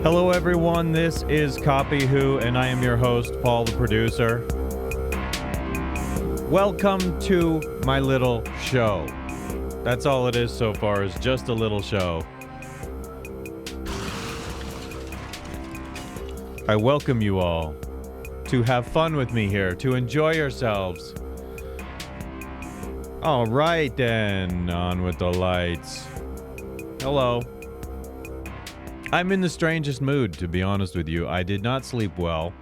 Hello, everyone. This is Copy Who, and I am your host, Paul, the producer. Welcome to my little show. That's all it is so far, is just a little show. I welcome you all to have fun with me here, to enjoy yourselves. All right, then, on with the lights. Hello. I'm in the strangest mood, to be honest with you. I did not sleep well.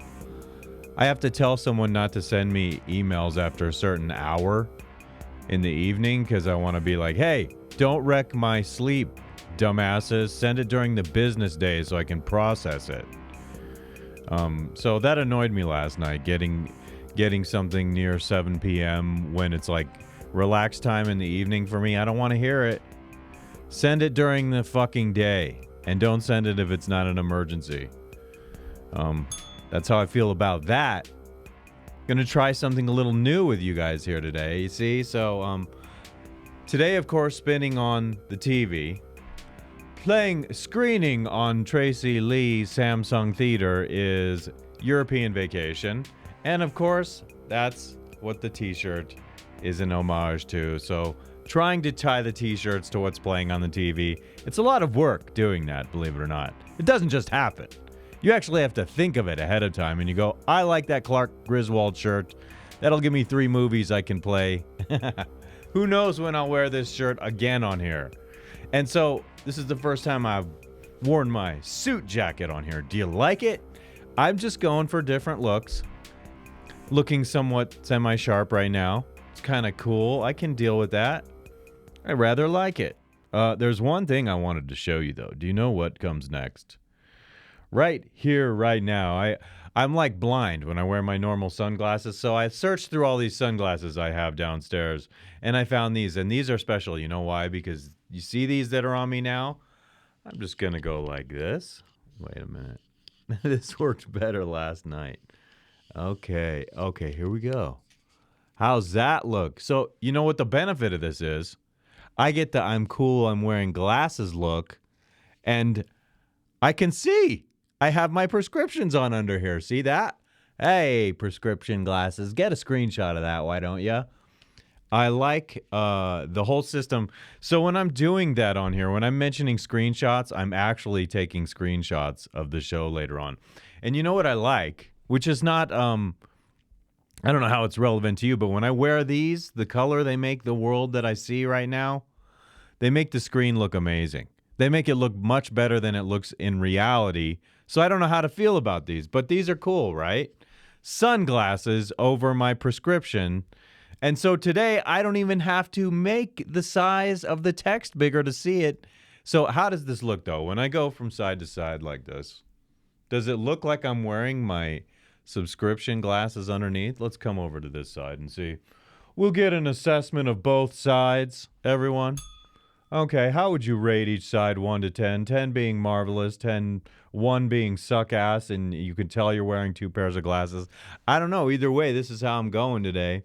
I have to tell someone not to send me emails after a certain hour in the evening because I want to be like, hey, don't wreck my sleep, dumbasses. Send it during the business day so I can process it. So that annoyed me last night, getting something near 7 p.m. when it's like relaxed time in the evening for me. I don't want to hear it. Send it during the fucking day. And don't send it if it's not an emergency. That's how I feel about that. Gonna try something a little new with you guys here today, you see? So, today, of course, spinning on the TV, screening on Tracy Lee's Samsung Theater is European Vacation. And, of course, that's what the t-shirt is an homage to. So, trying to tie the t-shirts to what's playing on the TV. It's a lot of work doing that, believe it or not. It doesn't just happen. You actually have to think of it ahead of time, and you go, I like that Clark Griswold shirt. That'll give me 3 movies I can play. Who knows when I'll wear this shirt again on here. And so, this is the first time I've worn my suit jacket on here. Do you like it? I'm just going for different looks. Looking somewhat semi-sharp right now. It's kind of cool. I can deal with that. I rather like it. There's one thing I wanted to show you, though. Do you know what comes next? Right here, right now. I'm like blind when I wear my normal sunglasses, so I searched through all these sunglasses I have downstairs, and I found these, and these are special. You know why? Because you see these that are on me now? I'm just going to go like this. Wait a minute. This worked better last night. Okay, here we go. How's that look? So, you know what the benefit of this is? I get the I'm cool, I'm wearing glasses look, and I can see. I have my prescriptions on under here. See that? Hey, prescription glasses. Get a screenshot of that, why don't you? I like the whole system. So when I'm doing that on here, when I'm mentioning screenshots, I'm actually taking screenshots of the show later on. And you know what I like? Which is not... I don't know how it's relevant to you, but when I wear these, the color they make the world that I see right now, they make the screen look amazing. They make it look much better than it looks in reality. So I don't know how to feel about these, but these are cool, right? Sunglasses over my prescription. And so today, I don't even have to make the size of the text bigger to see it. So how does this look, though? When I go from side to side like this, does it look like I'm wearing my subscription glasses underneath? Let's come over to this side and see. We'll get an assessment of both sides, everyone. Okay, how would you rate each side 1 to 10? 10 being marvelous, 1 being suck ass, and you can tell you're wearing 2 pairs of glasses. I don't know. Either way, this is how I'm going today.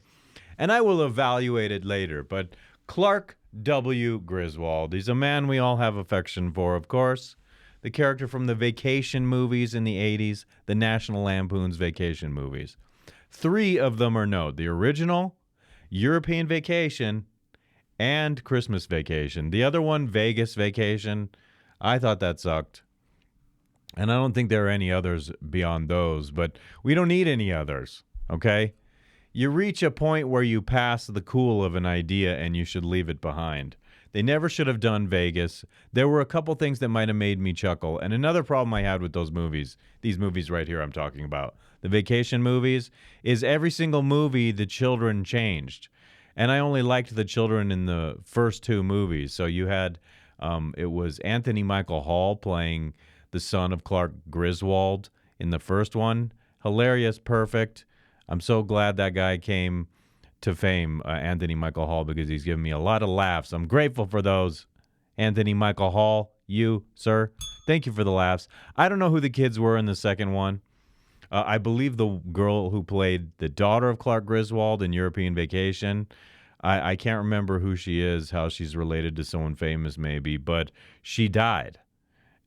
And I will evaluate it later. But Clark W. Griswold, he's a man we all have affection for, of course. The character from the Vacation movies in the 80s, the National Lampoon's Vacation movies. 3 of them are known. The original, European Vacation, and Christmas Vacation. The other one, Vegas Vacation, I thought that sucked. And I don't think there are any others beyond those, but we don't need any others, okay? You reach a point where you pass the cool of an idea and you should leave it behind. They never should have done Vegas. There were a couple things that might have made me chuckle. And another problem I had with those movies, these movies right here I'm talking about, the Vacation movies, is every single movie the children changed. And I only liked the children in the first 2 movies. So you had, it was Anthony Michael Hall playing the son of Clark Griswold in the first one. Hilarious, perfect. I'm so glad that guy came to fame, Anthony Michael Hall, because he's given me a lot of laughs. I'm grateful for those. Anthony Michael Hall, you, sir, thank you for the laughs. I don't know who the kids were in the second one. I believe the girl who played the daughter of Clark Griswold in European Vacation, I can't remember who she is, how she's related to someone famous maybe, but she died.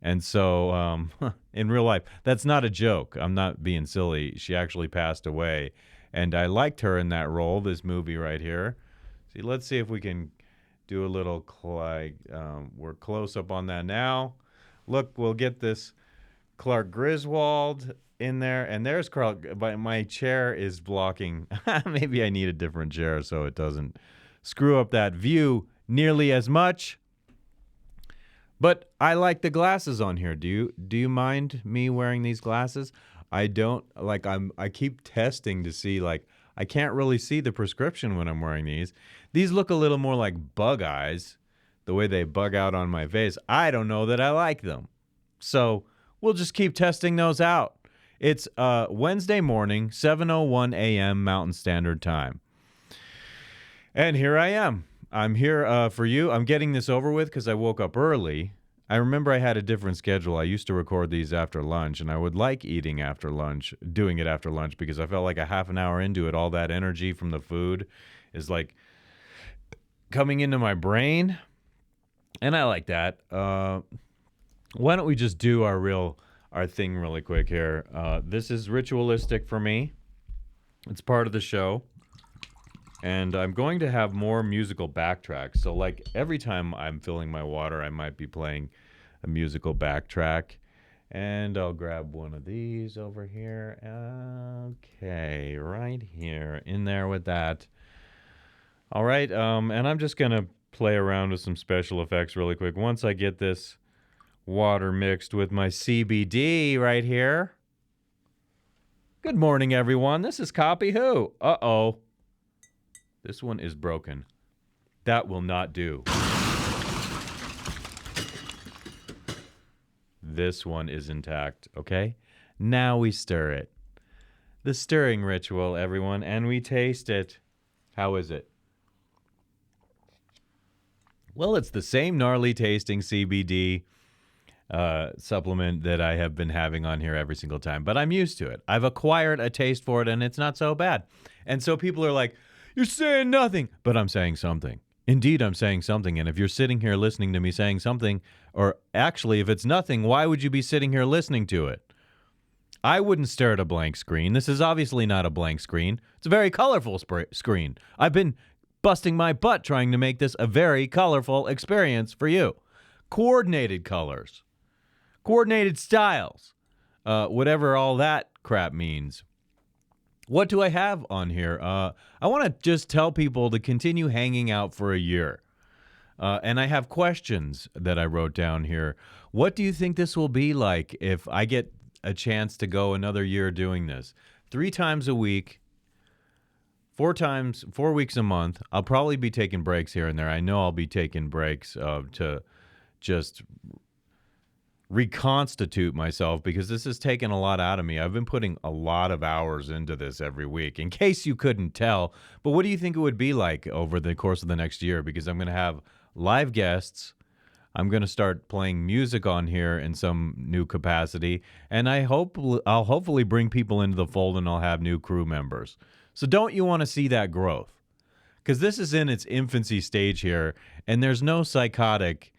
And so, in real life, that's not a joke. I'm not being silly. She actually passed away. And I liked her in that role, this movie right here. See, let's see if we can do a little, we're close up on that now. Look, we'll get this Clark Griswold in there. And there's Carl, but my chair is blocking. Maybe I need a different chair so it doesn't screw up that view nearly as much. But I like the glasses on here. Do you mind me wearing these glasses? I don't like I keep testing to see I can't really see the prescription when I'm wearing these. These look a little more like bug eyes, the way they bug out on my face. I don't know that I like them. So, we'll just keep testing those out. It's Wednesday morning, 7:01 a.m. Mountain Standard Time. And here I am. I'm here for you. I'm getting this over with because I woke up early. I remember I had a different schedule. I used to record these after lunch, and I would like eating after lunch, doing it after lunch, because I felt like a half an hour into it, all that energy from the food is like coming into my brain, and I like that. Why don't we just do our thing really quick here? This is ritualistic for me. It's part of the show. And I'm going to have more musical backtracks. So, every time I'm filling my water, I might be playing a musical backtrack. And I'll grab one of these over here. Okay, right here. In there with that. All right, and I'm just going to play around with some special effects really quick. Once I get this water mixed with my CBD right here. Good morning, everyone. This is Copy Who. Uh-oh. This one is broken. That will not do. This one is intact, okay? Now we stir it. The stirring ritual, everyone, and we taste it. How is it? Well, it's the same gnarly tasting CBD supplement that I have been having on here every single time, but I'm used to it. I've acquired a taste for it, and it's not so bad. And so people are like, you're saying nothing, but I'm saying something. Indeed, I'm saying something. And if you're sitting here listening to me saying something, or actually, if it's nothing, why would you be sitting here listening to it? I wouldn't stare at a blank screen. This is obviously not a blank screen. It's a very colorful screen. I've been busting my butt trying to make this a very colorful experience for you. Coordinated colors. Coordinated styles. Whatever all that crap means. What do I have on here? I want to just tell people to continue hanging out for a year. And I have questions that I wrote down here. What do you think this will be like if I get a chance to go another year doing this? 3 times a week, 4 weeks a month. I'll probably be taking breaks here and there. I know I'll be taking breaks to just reconstitute myself because this has taken a lot out of me. I've been putting a lot of hours into this every week, in case you couldn't tell. But what do you think it would be like over the course of the next year? Because I'm going to have live guests. I'm going to start playing music on here in some new capacity. And I'll hopefully bring people into the fold, and I'll have new crew members. So don't you want to see that growth? Because this is in its infancy stage here, and there's no psychotic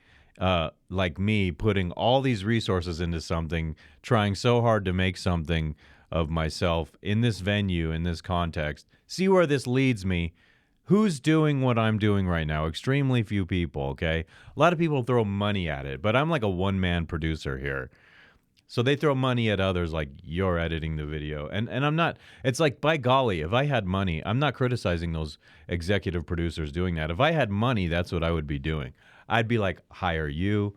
like me putting all these resources into something, trying so hard to make something of myself in this venue, in this context. See where this leads me. Who's doing what I'm doing right now? Extremely few people, okay? A lot of people throw money at it, but I'm like a one-man producer here. So they throw money at others like, you're editing the video. And I'm not. It's like, by golly, if I had money, I'm not criticizing those executive producers doing that. If I had money, that's what I would be doing. I'd be like, hire you.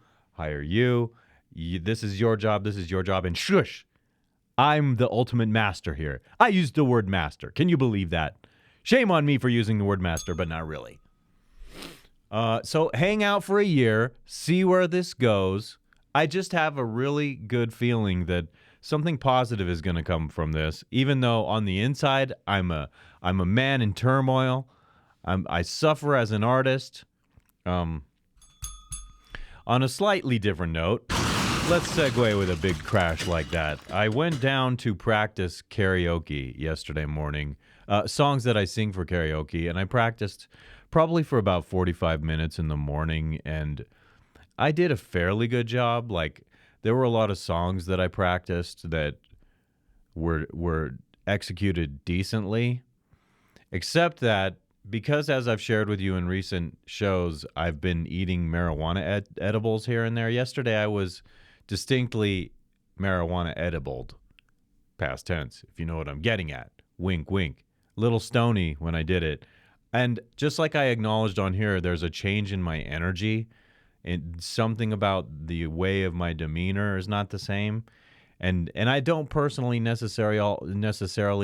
This is your job, and shush. I'm the ultimate master here. I used the word master. Can you believe that? Shame on me for using the word master, but not really. So hang out for a year, see where this goes. I just have a really good feeling that something positive is going to come from this, even though on the inside I'm a man in turmoil. I suffer as an artist. On a slightly different note, let's segue with a big crash like that. I went down to practice karaoke yesterday morning, songs that I sing for karaoke, and I practiced probably for about 45 minutes in the morning, and I did a fairly good job. Like, there were a lot of songs that I practiced that were executed decently, except that because, as I've shared with you in recent shows, I've been eating marijuana edibles here and there. Yesterday, I was distinctly marijuana edibled, past tense, if you know what I'm getting at. Wink, wink. Little stony when I did it. And just like I acknowledged on here, there's a change in my energy. And something about the way of my demeanor is not the same. And I don't personally necessarily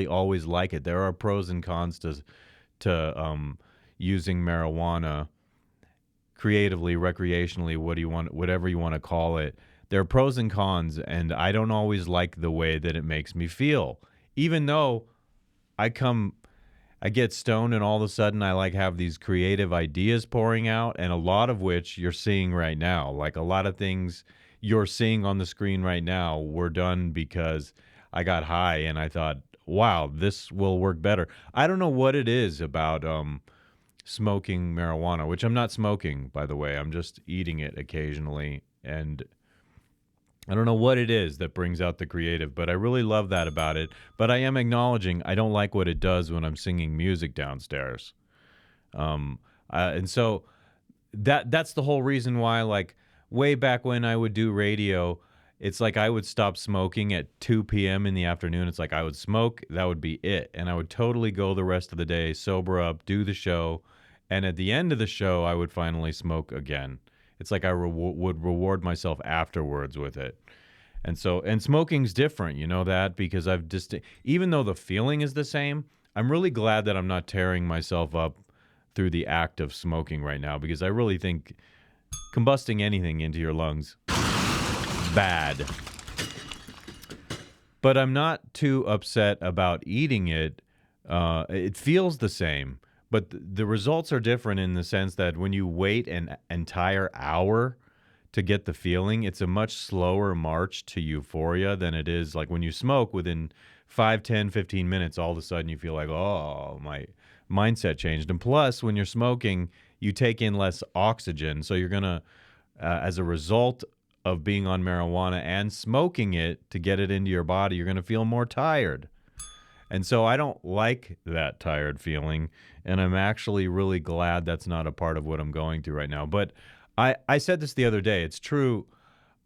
always like it. There are pros and cons to using marijuana creatively, recreationally, whatever you want to call it. There are pros and cons, and I don't always like the way that it makes me feel. Even though I get stoned and all of a sudden I like have these creative ideas pouring out, and a lot of which you're seeing right now. Like a lot of things you're seeing on the screen right now were done because I got high and I thought, wow, this will work better. I don't know what it is about smoking marijuana, which I'm not smoking, by the way. I'm just eating it occasionally. And I don't know what it is that brings out the creative, but I really love that about it. But I am acknowledging I don't like what it does when I'm singing music downstairs. And so that's the whole reason why, like, way back when I would do radio, it's like I would stop smoking at 2 p.m. in the afternoon. It's like I would smoke, that would be it. And I would totally go the rest of the day, sober up, do the show. And at the end of the show, I would finally smoke again. It's like I would reward myself afterwards with it. And smoking's different, you know that, because even though the feeling is the same, I'm really glad that I'm not tearing myself up through the act of smoking right now, because I really think combusting anything into your lungs, bad. But I'm not too upset about eating it. It feels the same. But the results are different in the sense that when you wait an entire hour to get the feeling, it's a much slower march to euphoria than it is like when you smoke. Within 5, 10, 15 minutes, all of a sudden you feel like, oh, my mindset changed. And plus, when you're smoking, you take in less oxygen. So you're going to, as a result of being on marijuana and smoking it to get it into your body, you're going to feel more tired. And so I don't like that tired feeling, and I'm actually really glad that's not a part of what I'm going through right now. But I said this the other day. It's true.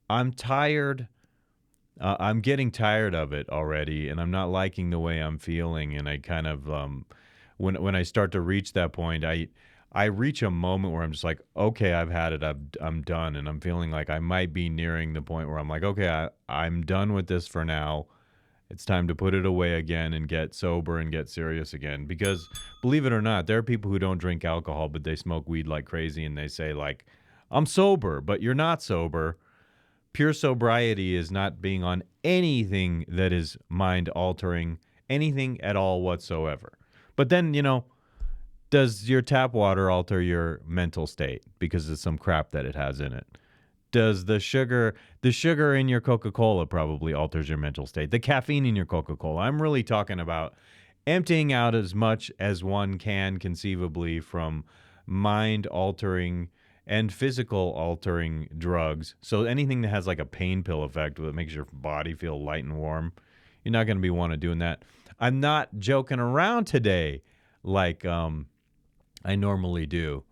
I'm tired. I'm getting tired of it already, and I'm not liking the way I'm feeling. And I kind of, when I start to reach that point, I reach a moment where I'm just like, okay, I've had it. I'm done, and I'm feeling like I might be nearing the point where I'm like, okay, I'm done with this for now. It's time to put it away again and get sober and get serious again. Because believe it or not, there are people who don't drink alcohol, but they smoke weed like crazy, and they say like, I'm sober, but you're not sober. Pure sobriety is not being on anything that is mind altering, anything at all whatsoever. But then, does your tap water alter your mental state because of some crap that it has in it? Does the sugar in your Coca-Cola probably alters your mental state? The caffeine in your Coca-Cola. I'm really talking about emptying out as much as one can conceivably from mind-altering and physical-altering drugs. So anything that has like a pain pill effect that makes your body feel light and warm, you're not going to be one of doing that. I'm not joking around today like I normally do.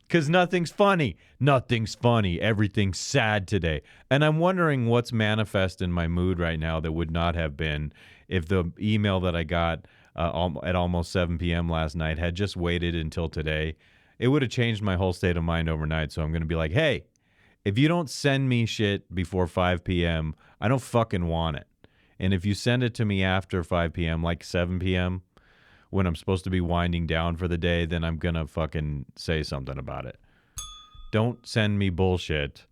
Because nothing's funny. Nothing's funny. Everything's sad today. And I'm wondering what's manifest in my mood right now that would not have been if the email that I got at almost 7 p.m. last night had just waited until today. It would have changed my whole state of mind overnight. So I'm going to be like, hey, if you don't send me shit before 5 p.m., I don't fucking want it. And if you send it to me after 5 p.m., like 7 p.m., when I'm supposed to be winding down for the day, then I'm going to fucking say something about it. Don't send me bullshit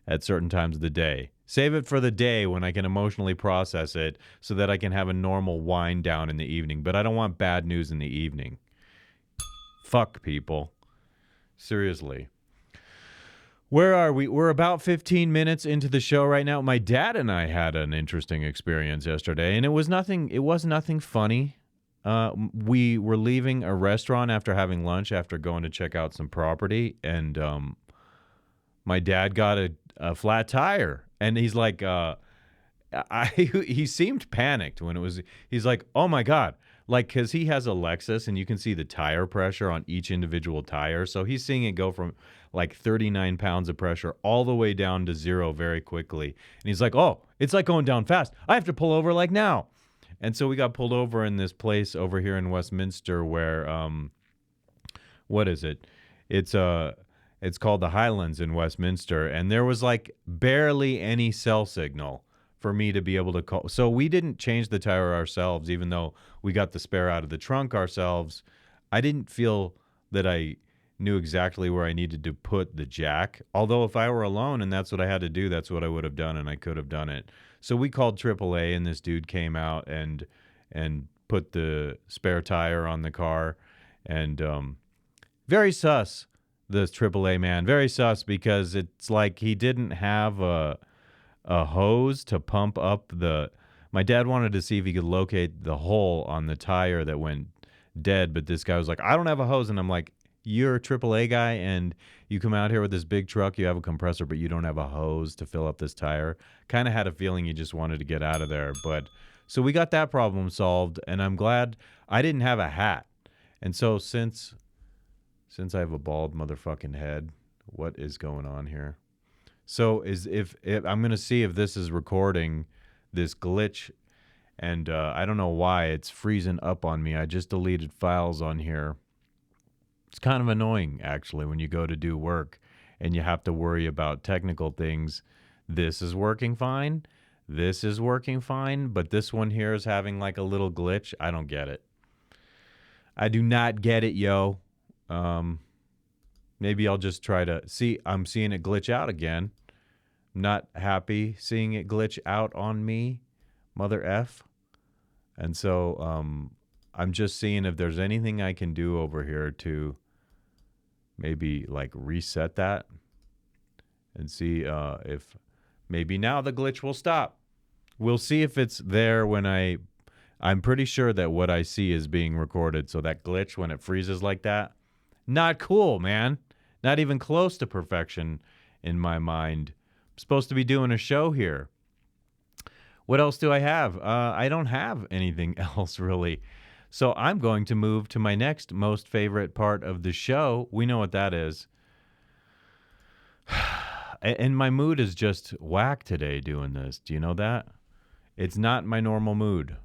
at certain times of the day. Save it for the day when I can emotionally process it so that I can have a normal wind down in the evening. But I don't want bad news in the evening. Fuck people. Seriously. Where are we? We're about 15 minutes into the show right now. My dad and I had an interesting experience yesterday, and it was nothing funny. We were leaving a restaurant after having lunch, after going to check out some property, and my dad got a flat tire, and he's like, he seemed panicked when it was. He's like, oh my god, like because he has a Lexus, and you can see the tire pressure on each individual tire, so he's seeing it go from like 39 pounds of pressure all the way down to 0 very quickly, and he's like, oh, it's like going down fast. I have to pull over like now. And so we got pulled over in this place over here in Westminster where, what is it? It's called the Highlands in Westminster, and there was like barely any cell signal for me to be able to call. So we didn't change the tire ourselves, even though we got the spare out of the trunk ourselves. I didn't feel that I knew exactly where I needed to put the jack. Although if I were alone and that's what I had to do, that's what I would have done, and I could have done it. So we called AAA, and this dude came out and put the spare tire on the car, and very sus, this AAA man, very sus, because it's like he didn't have a hose to pump up the. My dad wanted to see if he could locate the hole on the tire that went dead, but this guy was like, I don't have a hose, and I'm like, you're a AAA guy, and you come out here with this big truck, you have a compressor, but you don't have a hose to fill up this tire. Kind of had a feeling you just wanted to get out of there. But so we got that problem solved, and I'm glad I didn't have a hat. And so since I have a bald motherfucking head, what is going on here? So if I'm going to see if this is recording this glitch, and I don't know why it's freezing up on me. I just deleted files on here. It's kind of annoying, actually, when you go to do work and you have to worry about technical things. This is working fine. This is working fine. But this one here is having like a little glitch. I don't get it. I do not get it, yo. Maybe I'll just try to see. I'm seeing it glitch out again. Not happy seeing it glitch out on me, mother F. And so I'm just seeing if there's anything I can do over here to maybe like reset that and see if maybe now the glitch will stop. We'll see if it's there when I'm pretty sure that what I see is being recorded. So that glitch when it freezes like that, not cool, man. Not even close to perfection in my mind. I'm supposed to be doing a show here. What else do I have? I don't have anything else really. So I'm going to move to my next most favorite part of the show. We know what that is. And my mood is just whack today doing this. Do you know that? It's not my normal mood.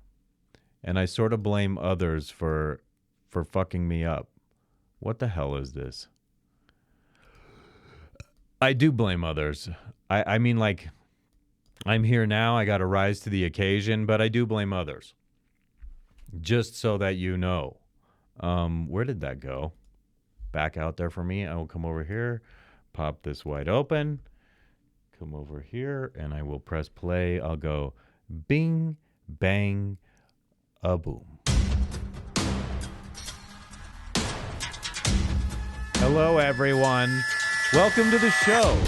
And I sort of blame others for fucking me up. What the hell is this? I do blame others. I mean, like, I'm here now. I got to rise to the occasion, but I do blame others. Just so that you know. Where did that go? Back out there for me. I will come over here, pop this wide open, come over here, and I will press play. I'll go bing, bang, a boom. Hello, everyone. Welcome to the show.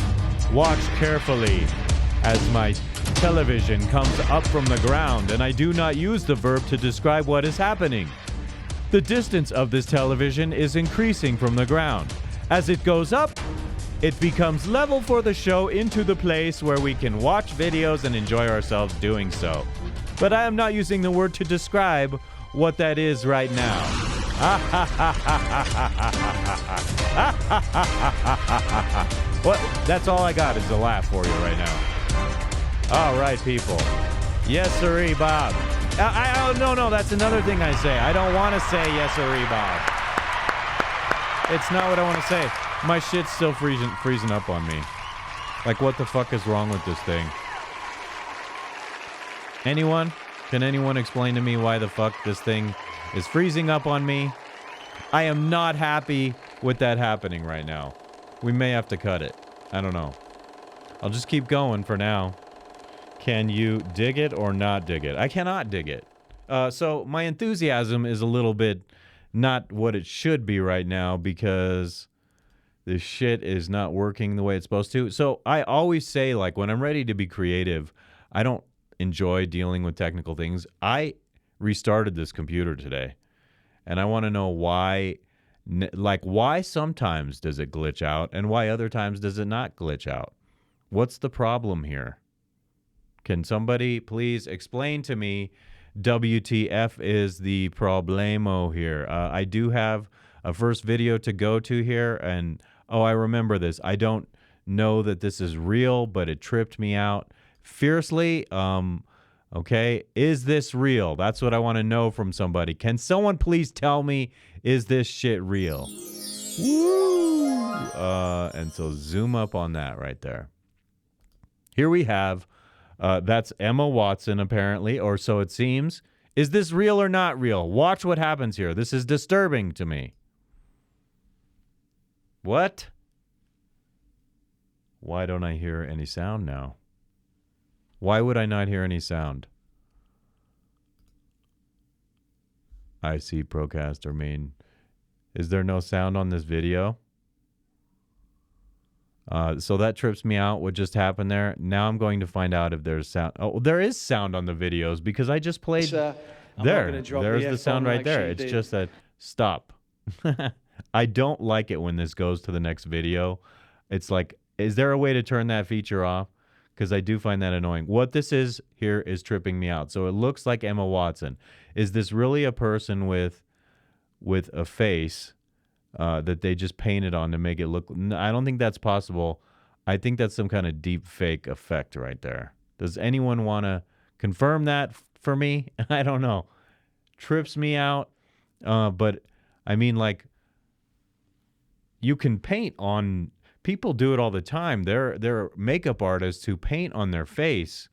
Watch carefully as my television comes up from the ground, and I do not use the verb to describe what is happening. The distance of this television is increasing from the ground. As it goes up, it becomes level for the show into the place where we can watch videos and enjoy ourselves doing so. But I am not using the word to describe what that is right now. What? That's all I got is a laugh for you right now. All right, people. Yes, sirree, Bob. No, that's another thing I say. I don't want to say yes, sirree, Bob. It's not what I want to say. My shit's still freezing up on me. Like, what the fuck is wrong with this thing? Anyone? Can anyone explain to me why the fuck this thing is freezing up on me? I am not happy with that happening right now. We may have to cut it. I don't know. I'll just keep going for now. Can you dig it or not dig it? I cannot dig it. So my enthusiasm is a little bit not what it should be right now because this shit is not working the way it's supposed to. So I always say, like, when I'm ready to be creative, I don't enjoy dealing with technical things. I restarted this computer today, and I want to know why Like, why sometimes does it glitch out and why other times does it not glitch out? What's the problem here? Can somebody please explain to me WTF is the problemo here? I do have a first video to go to here, and I remember this. I don't know that this is real, but it tripped me out fiercely. Okay, is this real? That's what I want to know from somebody. Can someone please tell me, is this shit real? Woo! And so zoom up on that right there. Here we have, that's Emma Watson apparently, or so it seems. Is this real or not real? Watch what happens here. This is disturbing to me. What? Why don't I hear any sound now? Why would I not hear any sound? I see Procaster main. Is there no sound on this video? So that trips me out. What just happened there? Now I'm going to find out if there's sound. Oh, there is sound on the videos because I just played. There. There's the sound right there. It's just that stop. I don't like it when this goes to the next video. It's like, is there a way to turn that feature off? Because I do find that annoying. What this is here is tripping me out. So it looks like Emma Watson. Is this really a person with a face that they just painted on to make it look? I don't think that's possible. I think that's some kind of deep fake effect right there. Does anyone want to confirm that for me? I don't know. Trips me out. But I mean, like, you can paint on. People do it all the time. They're makeup artists who paint on their face,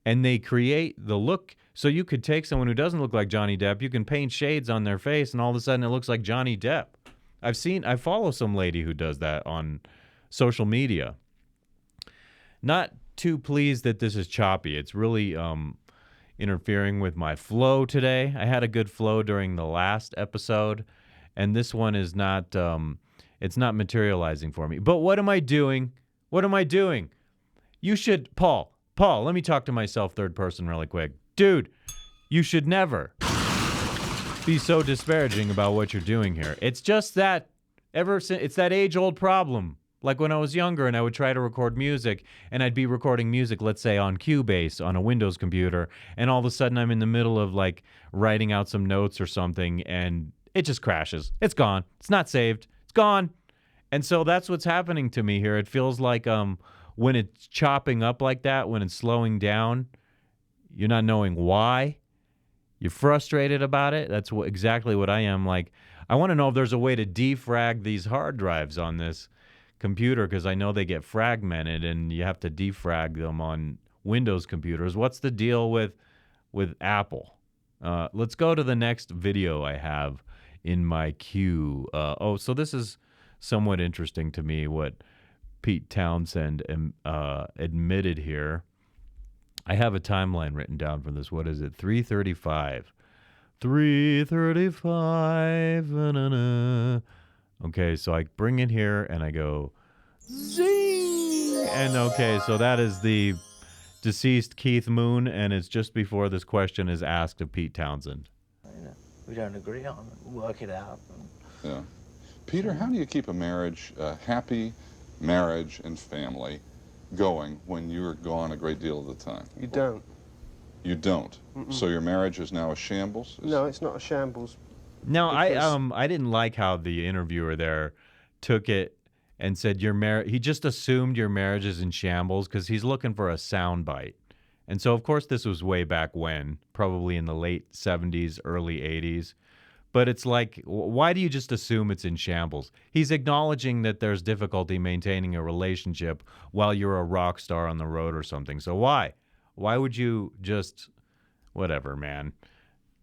and they create the look. So you could take someone who doesn't look like Johnny Depp, you can paint shades on their face, and all of a sudden it looks like Johnny Depp. I follow some lady who does that on social media. Not too pleased that this is choppy. It's really interfering with my flow today. I had a good flow during the last episode, and this one is not. It's not materializing for me. But what am I doing? What am I doing? You should, Paul, let me talk to myself third person really quick. Dude, you should never be so disparaging about what you're doing here. It's just that it's that age-old problem. Like when I was younger and I would try to record music and I'd be recording music, let's say on Cubase on a Windows computer, and all of a sudden I'm in the middle of like writing out some notes or something and it just crashes. It's gone. It's not saved. Gone. And so that's what's happening to me here. It feels like when it's chopping up like that, when it's slowing down, you're not knowing why. You're frustrated about it. That's exactly what I am. Like, I want to know if there's a way to defrag these hard drives on this computer because I know they get fragmented and you have to defrag them on Windows computers. What's the deal with Apple? Let's go to the next video I have in my queue. So this is somewhat interesting to me what Pete Townsend admitted here. I have a timeline written down for this. What is it? 3:35. 3:35. Okay, so I bring it here and I go zing. And okay, so that is the deceased Keith Moon, and it's just before this question is asked of Pete Townsend. We don't agree on it. Work it out. Yeah. Peter, how do you keep a marriage, happy marriage and family going when you're gone a great deal of the time? You don't. You don't? Mm-mm. So your marriage is now a shambles? No, it's not a shambles. No, I didn't like how the interviewer there took it and said he just assumed your marriage is in shambles because he's looking for a soundbite. And so, of course, this was way back when, probably in the late 70s, early 80s. But it's like, why do you just assume it's in shambles? He's acknowledging that there's difficulty maintaining a relationship while you're a rock star on the road or something. So why? Why would you just, whatever, man.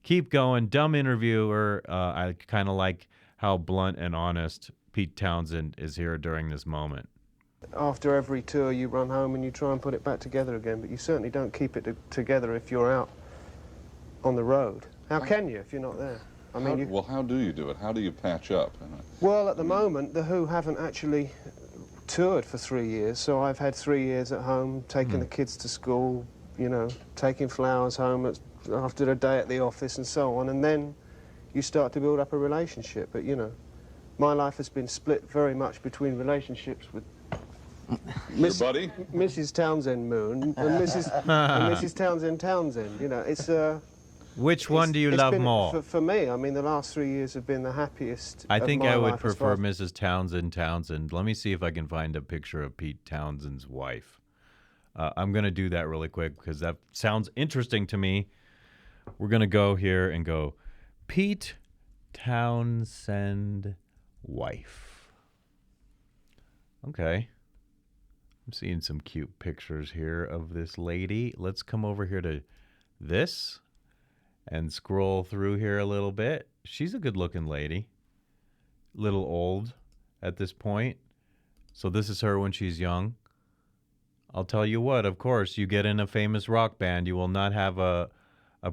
Keep going. Dumb interviewer. I kind of like how blunt and honest Pete Townsend is here during this moment. After every tour, you run home and you try and put it back together again, but you certainly don't keep it together if you're out on the road. How can you if you're not there? I mean, well, how do you do it? How do you patch up? Well, at the moment, The Who haven't actually toured for 3 years, so I've had 3 years at home, taking the kids to school, you know, taking flowers home after a day at the office and so on, and then you start to build up a relationship. But, you know, my life has been split very much between relationships with Your buddy? Mrs. Townsend Moon and Mrs. Townsend. You know, it's Which one do you it's love been, more? For me, I mean, the last 3 years have been the happiest. I of think my I would life as prefer far as- Mrs. Townsend. Let me see if I can find a picture of Pete Townsend's wife. I'm going to do that really quick because that sounds interesting to me. We're going to go here and go Pete Townsend wife. Okay. I'm seeing some cute pictures here of this lady. Let's come over here to this and scroll through here a little bit. She's a good-looking lady. Little old at this point. So this is her when she's young. I'll tell you what, of course, you get in a famous rock band, you will not have a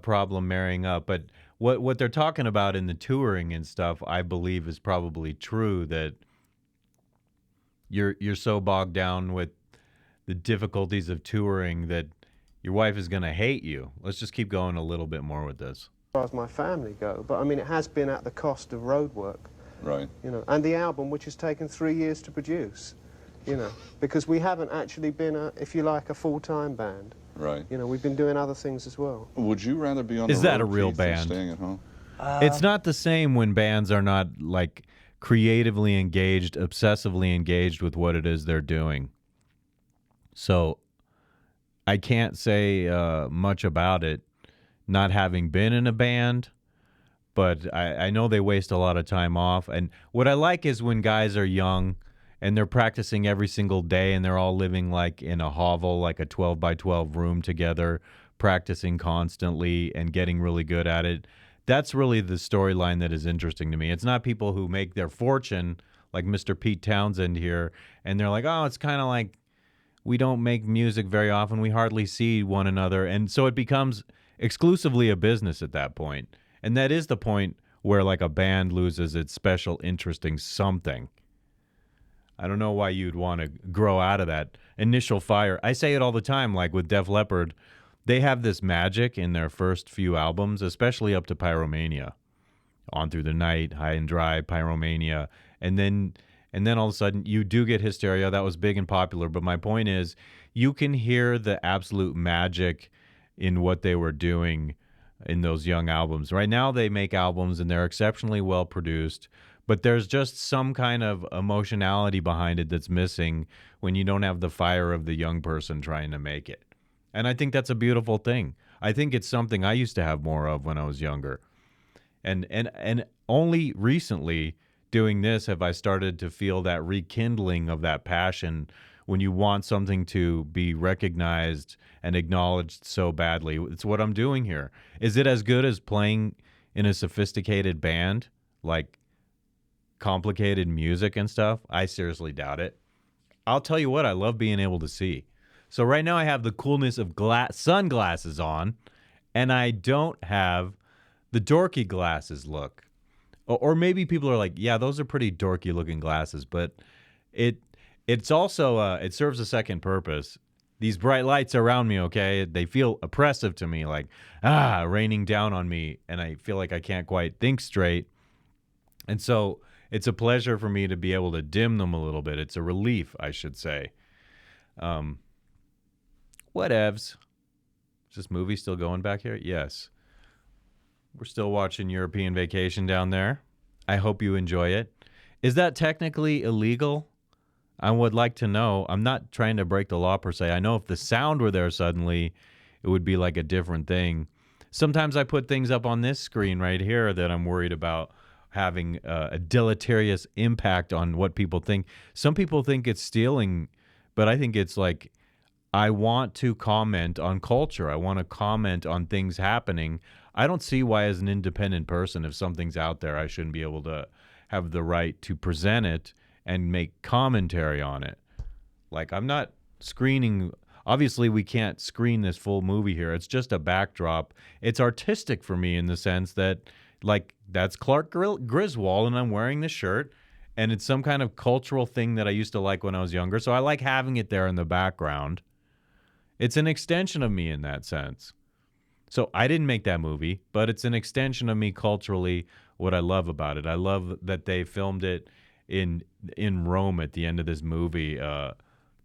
problem marrying up. But what they're talking about in the touring and stuff, I believe is probably true, that you're so bogged down with the difficulties of touring that your wife is going to hate you. Let's just keep going a little bit more with this. As far as my family go, but I mean, it has been at the cost of road work. Right. You know, and the album, which has taken 3 years to produce, you know, because we haven't actually been, if you like, a full-time band. Right. You know, we've been doing other things as well. Would you rather be on Is the that road, a real Keith, than band? staying at home? It's not the same when bands are not like creatively engaged, obsessively engaged with what it is they're doing. So I can't say much about it, not having been in a band, but I know they waste a lot of time off. And what I like is when guys are young and they're practicing every single day and they're all living like in a hovel, like a 12 by 12 room together, practicing constantly and getting really good at it. That's really the storyline that is interesting to me. It's not people who make their fortune like Mr. Pete Townsend here and they're like, oh, it's kind of like we don't make music very often. We hardly see one another. And so it becomes exclusively a business at that point. And that is the point where like a band loses its special interesting something. I don't know why you'd want to grow out of that initial fire. I say it all the time, like with Def Leppard, they have this magic in their first few albums, especially up to Pyromania. On Through the Night, High and Dry, Pyromania. And then all of a sudden you do get Hysteria. That was big and popular. But my point is you can hear the absolute magic in what they were doing in those young albums. Right now they make albums and they're exceptionally well produced, but there's just some kind of emotionality behind it that's missing when you don't have the fire of the young person trying to make it. And I think that's a beautiful thing. I think it's something I used to have more of when I was younger. And only recently doing this have I started to feel that rekindling of that passion when you want something to be recognized and acknowledged so badly. It's what I'm doing here. Is it as good as playing in a sophisticated band, like complicated music and stuff? I seriously doubt it. I'll tell you what, I love being able to see. So right now I have the coolness of sunglasses on, and I don't have the dorky glasses look. Or maybe people are like, yeah, those are pretty dorky looking glasses, but it's also, it serves a second purpose. These bright lights around me, okay, they feel oppressive to me, like, raining down on me, and I feel like I can't quite think straight. And so it's a pleasure for me to be able to dim them a little bit. It's a relief, I should say. Whatevs. Is this movie still going back here? Yes. We're still watching European Vacation down there. I hope you enjoy it. Is that technically illegal? I would like to know. I'm not trying to break the law per se. I know if the sound were there suddenly, it would be like a different thing. Sometimes I put things up on this screen right here that I'm worried about having a deleterious impact on what people think. Some people think it's stealing, but I think it's like, I want to comment on culture. I want to comment on things happening. I don't see why, as an independent person, if something's out there, I shouldn't be able to have the right to present it and make commentary on it. Like, I'm not screening. Obviously, we can't screen this full movie here. It's just a backdrop. It's artistic for me in the sense that, like, that's Clark Griswold, and I'm wearing this shirt, and it's some kind of cultural thing that I used to like when I was younger. So I like having it there in the background. It's an extension of me in that sense. So I didn't make that movie, but it's an extension of me culturally what I love about it. I love that they filmed it in Rome at the end of this movie. I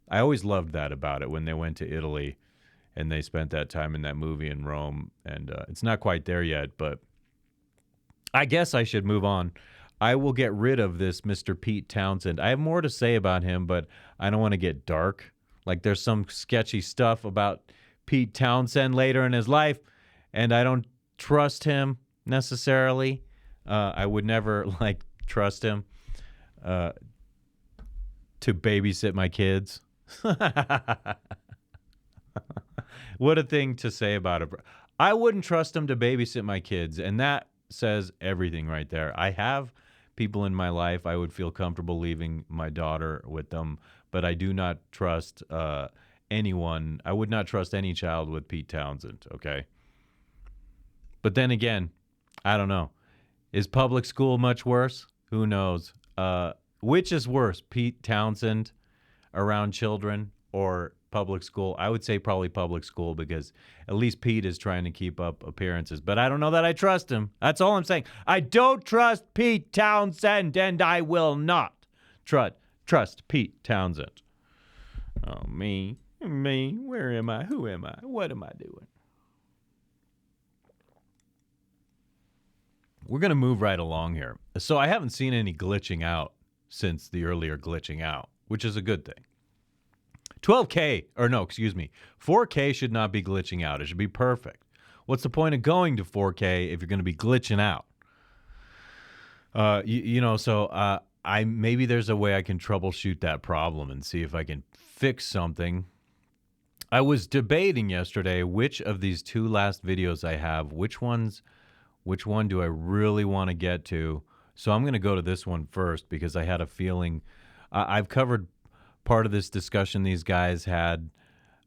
always loved that about it when they went to Italy and they spent that time in that movie in Rome. And it's not quite there yet, but I guess I should move on. I will get rid of this Mr. Pete Townsend. I have more to say about him, but I don't want to get dark. Like there's some sketchy stuff about Pete Townsend later in his life, and I don't trust him necessarily. I would never trust him to babysit my kids. What a thing to say about it. I wouldn't trust him to babysit my kids, and that says everything right there. I have people in my life I would feel comfortable leaving my daughter with them, but I do not trust anyone. I would not trust any child with Pete Townsend, okay? But then again, I don't know. Is public school much worse? Who knows? Which is worse, Pete Townsend around children or public school? I would say probably public school because at least Pete is trying to keep up appearances. But I don't know that I trust him. That's all I'm saying. I don't trust Pete Townsend, and I will not trust Pete Townsend. Oh, me. Where am I? Who am I? What am I doing? We're going to move right along here. So I haven't seen any glitching out since the earlier glitching out, which is a good thing. 4K should not be glitching out. It should be perfect. What's the point of going to 4K if you're going to be glitching out? So maybe there's a way I can troubleshoot that problem and see if I can fix something. I was debating yesterday which of these two last videos I have, which one do I really want to get to? So I'm going to go to this one first because I had a feeling I've covered part of this discussion these guys had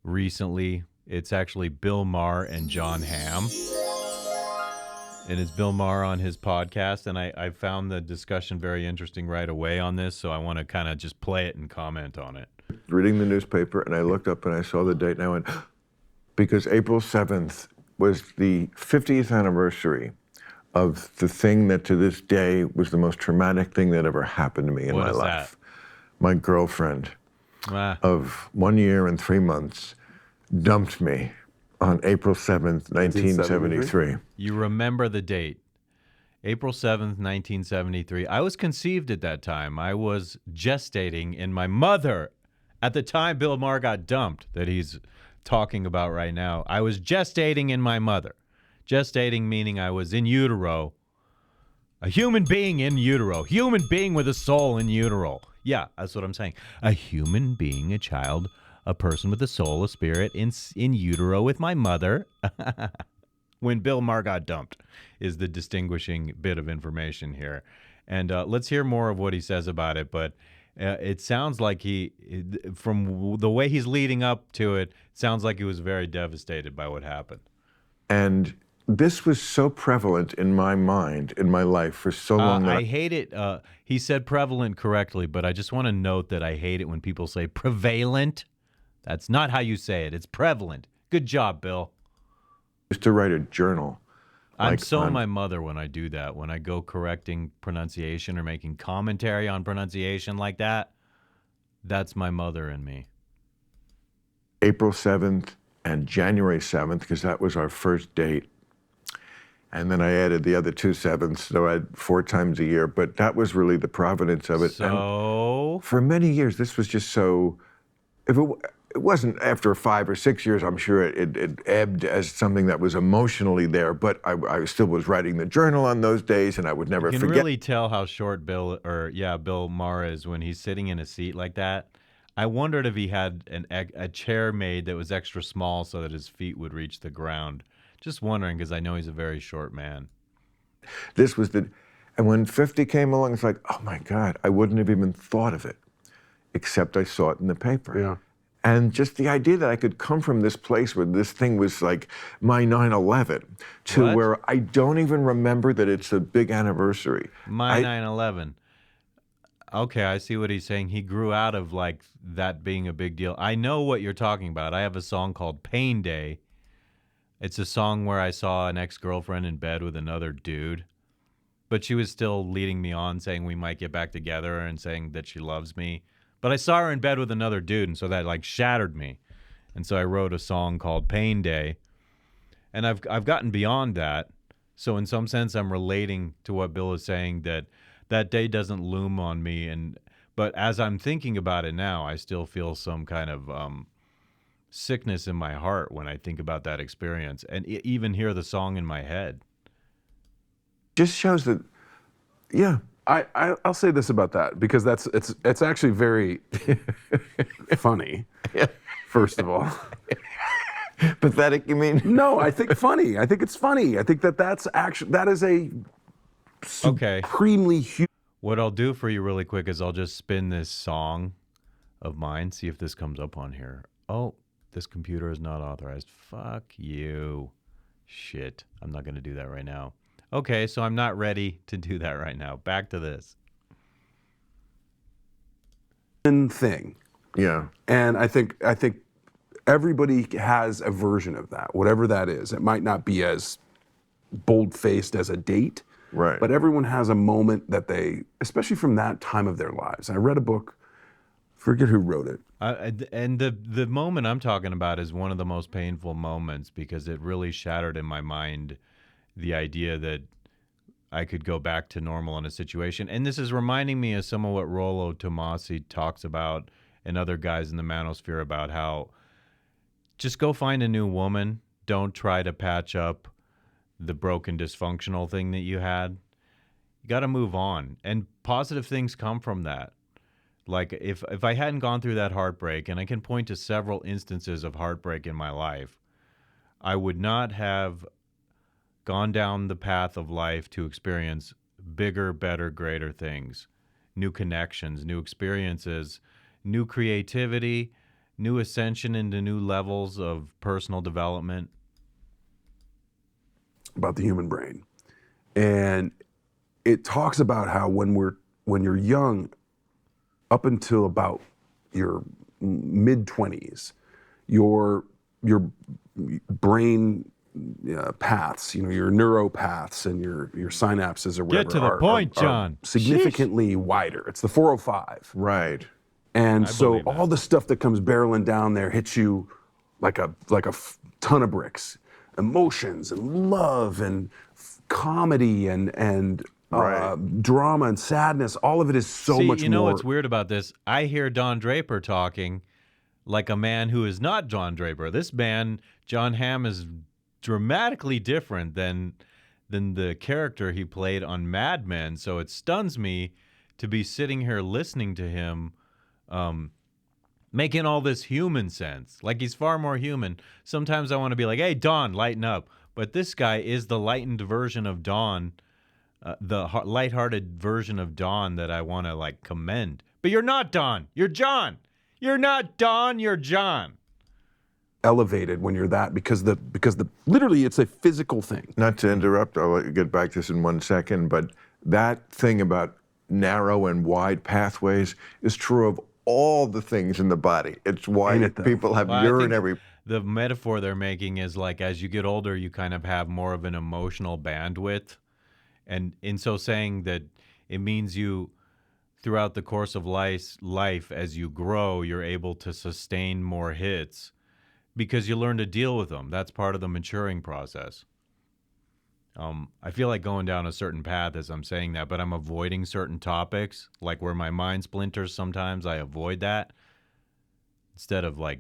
recently. It's actually Bill Maher and John Hamm. And it's Bill Maher on his podcast, and I found the discussion very interesting right away on this, so I want to kind of just play it and comment on it. Reading the newspaper, and I looked up and I saw the date, and I went, because April 7th was the 50th anniversary of the thing that to this day was the most traumatic thing that ever happened to me in my life. My girlfriend of 1 year and 3 months dumped me on April 7th, 1973. You remember the date. April 7th, 1973. I was conceived at that time. I was gestating in my mother. At the time Bill Maher got dumped, that he's talking about right now, I was gestating in my mother. Gestating meaning I was in utero. A human being in utero. Human being with a soul in utero. Yeah, that's what I'm saying. A human being, a child, a person with a soul, a spirit in utero with my mother. When Bill Maher got dumped is the distinguishing bit of information here. And let's hear more of what he says about it. But it sounds like from the way he's leading up to it, sounds like he was very devastated by what happened. And this was so prevalent in my mind, in my life for so long. I hate it. He said prevalent correctly, but I just want to note that I hate it when people say prevalent. That's not how you say it. It's prevalent. Good job, Bill. Used to write a journal. I'm my mother when I do that. When I go correcting pronunciation or making commentary on pronunciation like that, that's my mother and me. April 7th and January 7th, because that was our first date. And then I added the other 2 7ths, so I had 4 times a year. But that was really the provenance of it. So and for many years, this was just so. If it wasn't after 5 or 6 years, I'm sure it ebbed as something that was emotionally there. But I still was writing the journal on those days, and I would never forget. You can really tell how short Bill Maher is when he's sitting in a seat like that. I wondered if he had a chair made that was extra small so that his feet would reach the ground. Just wondering, because I know he's a very short man. This was and when 50 came along, it's like, oh my God, I wouldn't have even thought of it, except I saw it in the paper. Yeah. And just the idea that I could come from this place where this thing was like my 9/11 to where I don't even remember that it's a big anniversary. My 9/11. Okay, I see what he's saying. He grew out of like that being a big deal. I know what you're talking about. I have a song called Pain Day. It's a song where I saw an ex-girlfriend in bed with another dude. but she was still leading me on, saying we might get back together and saying that she loves me. But I saw her in bed with another dude, and so that like shattered me. And so I wrote a song called Pain Day. And I've gotten beyond that. So in some sense, I'm relating to what Bill is saying, that that day doesn't loom on me. But as I'm thinking about it now, I still feel some kind of sickness in my heart when I think about that experience and even hear the song in my head. Just shows that, yeah. I'll say this about that, because it's actually very funny, first of all. Pathetic, you mean? No, I think funny. I think it's funny. I think that is a Okay. supremely huge. What I'll do for you really quick is I'll just spin this song of mine, see if this comes up on here. Oh, this computer is not authorized. Fuck you. Shit. I'm not going to do that right now. Okay, so I'm not ready to do that right now. Back to this. Thing. Yeah. And I think everybody has a version of that, whatever that is. It might not be as bold-faced as a date, Right. but everyone has a moment that they, especially from that time of their lives. And I read a book, forget who wrote it. And the moment I'm talking about is one of the most painful moments, because it really shattered in my mind the idea that I could go back to normal in a situation. And this is reminding me of some of what Rollo Tomasi talks about and other guys in the manosphere about how just go find a new woman. Don't try to patch up the broken, dysfunctional thing that you had. You got to move on. And positive things come from that. Like if I hadn't gone through that heartbreak, and I can point to several instances of heartbreak in my life, I would not have gone down the path of life to experience bigger, better, greater things, new connections, new experiences, new creativity, new ascension into new levels of personal development. About the human brain. And it talks about how when you're young, up until about your mid-20s, your brain paths, your neuropaths and your synapses or whatever Get to the point, are John. significantly wider. It's the 405. Right. And I so believe that. all the stuff that comes barreling down there hits you like a ton of bricks. Emotions and love and comedy and Right. drama and sadness. All of it is so See, much you know more. what's weird about this? I hear Don Draper talking like a man who is not John Draper. This man, John Hamm, is dramatically different than the character he played on Mad Men. So it stuns me to be sitting here listening to him making all this human sense. Like, he's far more human. Sometimes I want to be like, hey, Don, lighten up. But this guy is the lightened version of Don, the lighthearted version of Don that I want to, like, commend. But you're not Don. You're John. You're not Don. You're John. Elevated when you're that, because the literally it's a physical thing. Not to interrupt, I'll let you get back to this in 1 second, but that thing about narrow and wide pathways is true of all the things in the body. It's why Ain't it, though? people have Well, I think urinary. the metaphor they're making is like, as you get older, you kind of have more of an emotional bandwidth. And in so saying that, it means you, throughout the course of life, as you grow, you're able to sustain more hits because you learn to deal with them. That's part of the maturing process. I feel like going down a certain path as I'm saying that, but I'm avoiding certain topics, like where my mind splinters sometimes. I avoid that instead of like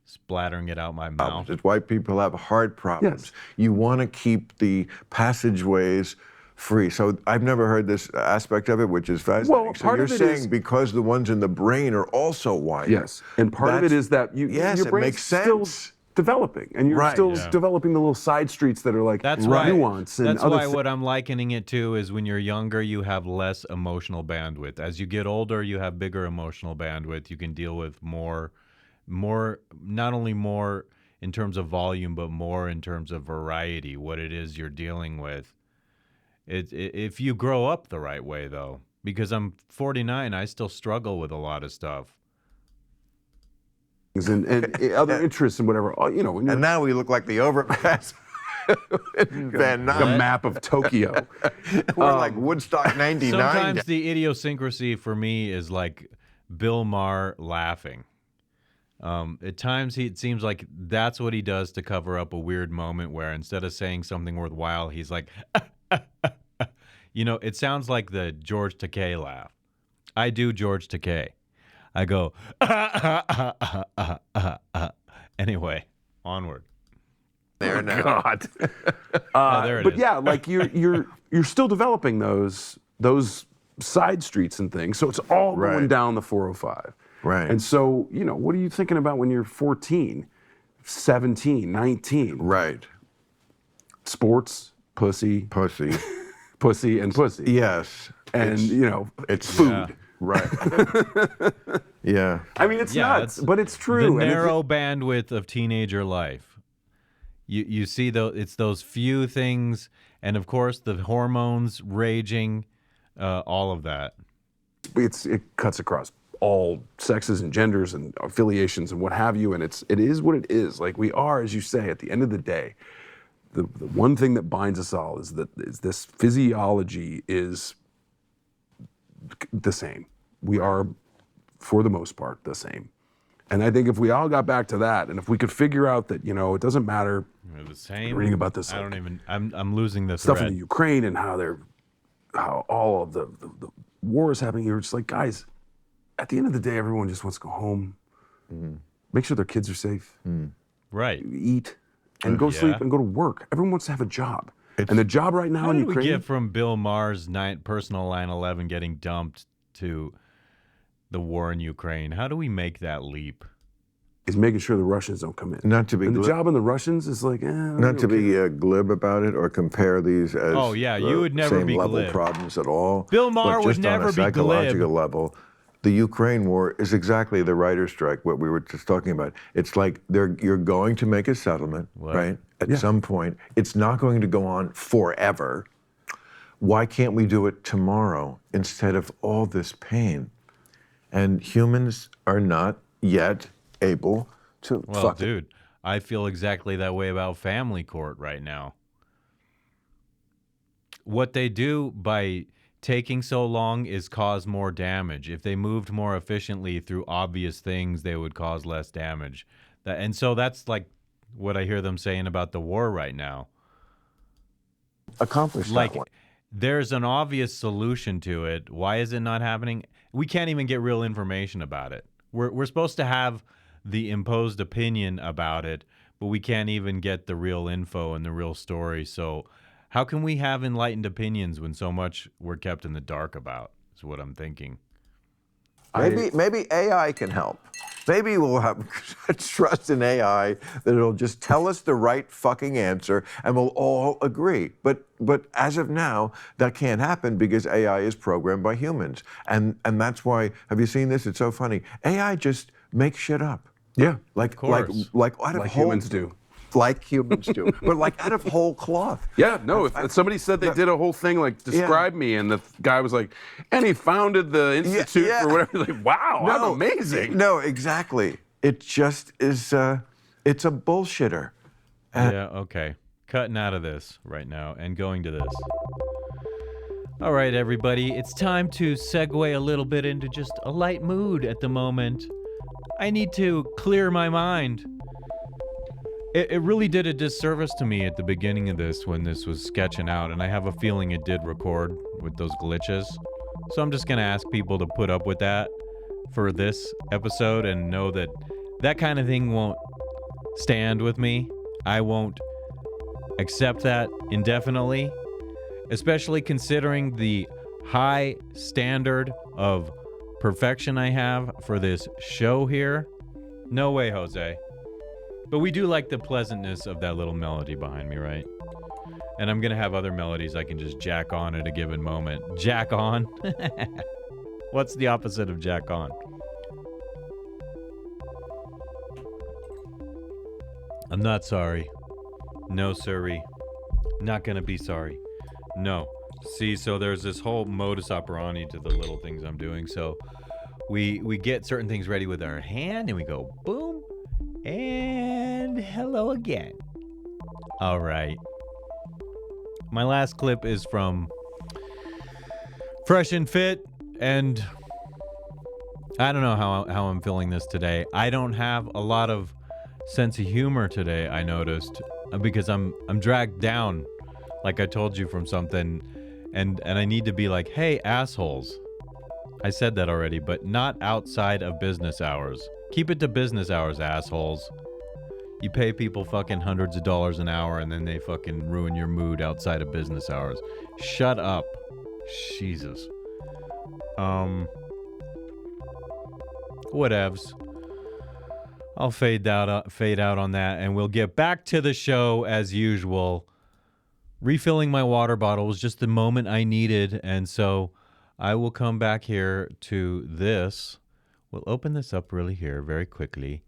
splattering it out my mouth. It's why people have heart problems. Yes. You want to keep the passageways free. So I've never heard this aspect of it, which is fascinating. Well, so part you're of it saying is- because the ones in the brain are also wider. Yes, and part of it is that Yes, your it brain's makes still sense. developing, and you're Right. still Yeah. developing the little side streets that are like That's why. nuance and That's other why what I'm likening it to is when you're younger, you have less emotional bandwidth. As you get older, you have bigger emotional bandwidth. You can deal with more, not only more in terms of volume, but more in terms of variety. What it is you're dealing with. If you grow up the right way, though, because I'm 49, I still struggle with a lot of stuff. things and other interests and whatever. When you're, And now we look like the overpass. Van The Nuys. map of Tokyo. We're like Woodstock 99. Sometimes the idiosyncrasy for me is like Bill Maher laughing. At times it seems like that's what he does to cover up a weird moment where instead of saying something worthwhile, he's like, it sounds like the George Takei laugh. I do George Takei. I go, anyway, onward. there now. God. There it But is. yeah, like you're still developing those side streets and things. So it's all going Right. down the 405. Right. And so, what are you thinking about when you're 14, 17, 19? Right. Sports, pussy, Pussy. pussy, and pussy. Yes. And, it's food. Yeah. Right. Yeah. I mean, it's Yeah, nuts, it's but it's true. The And narrow bandwidth of teenager life. You see, it's those few things, and of course the hormones raging, all of that. it cuts across all sexes and genders and affiliations and what have you, and it is what it is. Like we are, as you say, at the end of the day, the one thing that binds us all is this physiology is the same. We are, for the most part, the same. And I think if we all got back to that, and if we could figure out that it doesn't matter They're the same. reading about this, I like, don't even. I'm losing the stuff thread. in the Ukraine and how all of the war is happening. You're just like, guys, at the end of the day, everyone just wants to go home, make sure their kids are safe, Right. eat, and go sleep and go to work. Everyone wants to have a job. And the job right now How in did we Ukraine, get from Bill Maher's personal 9/11 getting dumped to the war in Ukraine? How do we make that leap? is making sure the Russians don't come in. Not to be And the glib, job in the Russians is like, not to be glib about it or compare these as Oh, yeah, you would never same be level glib. problems at all. Bill Maher but would just never on a be glib. psychological level, the Ukraine war is exactly the writer's strike, what we were just talking about. It's like you're going to make a settlement, right? At some point. It's not going to go on forever. Why can't we do it tomorrow instead of all this pain? And humans are not yet able to Well, fuck it. dude, I feel exactly that way about family court right now. What they do by taking so long is cause more damage. If they moved more efficiently through obvious things, they would cause less damage. And so that's like what I hear them saying about the war right now. Accomplish Like, that one. there's an obvious solution to it. Why is it not happening? We can't even get real information about it. We're supposed to have the imposed opinion about it, but we can't even get the real info and the real story. So how can we have enlightened opinions when so much we're kept in the dark about, is what I'm thinking. Maybe AI can help. Maybe we'll have trust in AI that it'll just tell us the right fucking answer and we'll all agree. But as of now, that can't happen because AI is programmed by humans. And that's why, have you seen this? It's so funny. AI just makes shit up. Yeah, Like course. out of like whole, humans do. Like humans do. But like out of whole cloth. Yeah, no, if somebody said they did a whole thing like describe me, and the guy was like, and he founded the institute yeah. or whatever, like, wow, I'm amazing. No, exactly. It just is, it's a bullshitter. Yeah, okay. Cutting out of this right now and going to this. All right, everybody. It's time to segue a little bit into just a light mood at the moment. I need to clear my mind. It really did a disservice to me at the beginning of this when this was sketching out, and I have a feeling it did record with those glitches. So I'm just going to ask people to put up with that for this episode and know that that kind of thing won't stand with me. I won't accept that indefinitely, especially considering the high standard of perfection I have for this show here. No way, Jose. But we do like the pleasantness of that little melody behind me, right? And I'm going to have other melodies I can just jack on at a given moment. Jack on? What's the opposite of jack on? I'm not sorry. No, sirree. Not going to be sorry. No. See, so there's this whole modus operandi to the little things I'm doing. So we get certain things ready with our hand and we go boom and hello again. All right. My last clip is from Fresh and Fit, and I don't know how I'm feeling this today. I don't have a lot of sense of humor today, I noticed, because I'm dragged down, like I told you, from something, and I need to be like, hey, assholes. I said that already, but not outside of business hours. Keep it to business hours, assholes. You pay people fucking hundreds of dollars an hour and then they fucking ruin your mood outside of business hours. Shut up. Jesus. Whatevs. I'll fade out on that, and we'll get back to the show as usual. Refilling my water bottle was just the moment I needed, and so I will come back here to this. We'll open this up really here very quickly.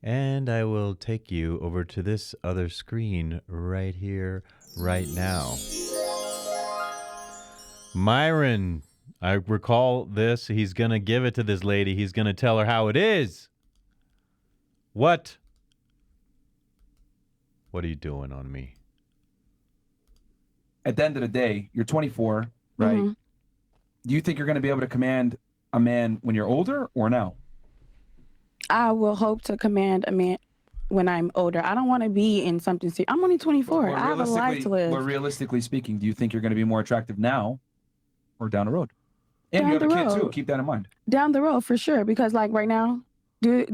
And I will take you over to this other screen right here, right now. Myron, I recall this. He's going to give it to this lady. He's going to tell her how it is. What? What are you doing on me? At the end of the day, you're 24, right? Mm-hmm. Do you think you're going to be able to command a man when you're older or now? I will hope to command a man when I'm older. I don't want to be in something serious. I'm only 24. I have a life to live. But realistically speaking, do you think you're going to be more attractive now or down the road? And Down you have the a kid too. road. Keep that in mind. Down the road, for sure. Because like right now, do